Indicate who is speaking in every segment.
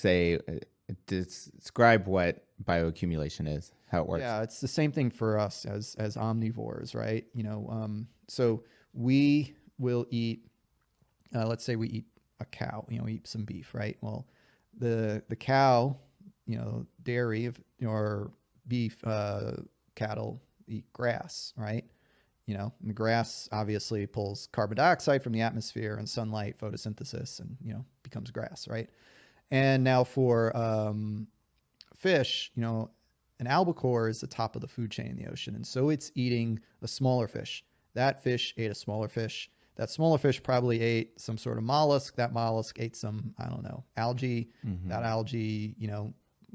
Speaker 1: say, describe what bioaccumulation is, how it works.
Speaker 2: Yeah, it's the same thing for us as omnivores, right? So we will eat. Let's say we eat a cow. We eat some beef, right? Well, the cow, dairy or beef, cattle eat grass, right? And the grass obviously pulls carbon dioxide from the atmosphere and sunlight, photosynthesis, and becomes grass, right? And now for fish, an albacore is the top of the food chain in the ocean, and so it's eating a smaller fish. That fish ate a smaller fish. That smaller fish probably ate some sort of mollusk. That mollusk ate some, I don't know, algae. That algae,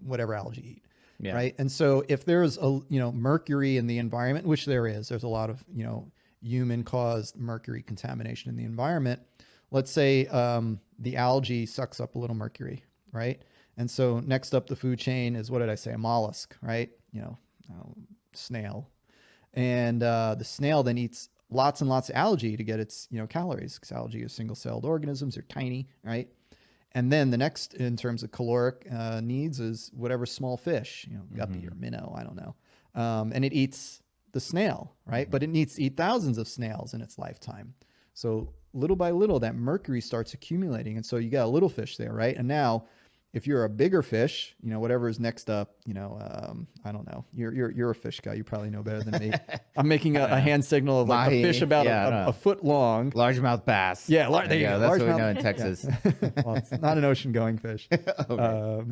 Speaker 2: whatever algae eat. Yeah. Right. And so if there's mercury in the environment, which there's a lot of, human caused mercury contamination in the environment. Let's say the algae sucks up a little mercury. Right. And so next up the food chain is, what did I say? A mollusk, right? Snail. And the snail then eats lots and lots of algae to get its, calories, because algae are single-celled organisms. They're tiny, right? And then the next, in terms of caloric needs, is whatever small fish, guppy or minnow, I don't know. And it eats the snail, right? But it needs to eat thousands of snails in its lifetime. So little by little, that mercury starts accumulating. And so you got a little fish there, right? And now, if you're a bigger fish, whatever is next up, I don't know. You're a fish guy. You probably know better than me. I'm making a hand signal of like a fish about a foot long.
Speaker 1: Largemouth bass.
Speaker 2: Yeah, there you go.
Speaker 1: That's what we know in Texas.
Speaker 2: Well, it's not an ocean-going fish. Okay.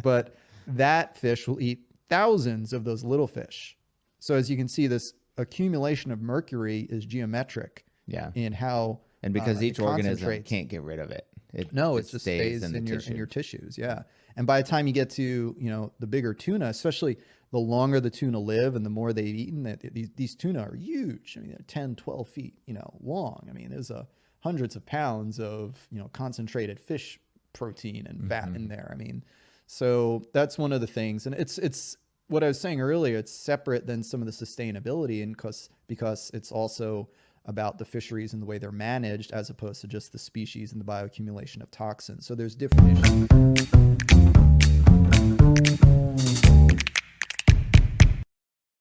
Speaker 2: But that fish will eat thousands of those little fish. So as you can see, this accumulation of mercury is geometric.
Speaker 1: Yeah.
Speaker 2: In how
Speaker 1: and because each organism can't get rid of it.
Speaker 2: It just stays in your tissues. Yeah. And by the time you get to, the bigger tuna, especially the longer the tuna live and the more they've eaten, these tuna are huge. I mean, they're 10, 12 feet, long. I mean, there's hundreds of pounds of, concentrated fish protein and fat in there. I mean, so that's one of the things. And it's what I was saying earlier, it's separate than some of the sustainability, and because it's also about the fisheries and the way they're managed, as opposed to just the species and the bioaccumulation of toxins. So there's different issues.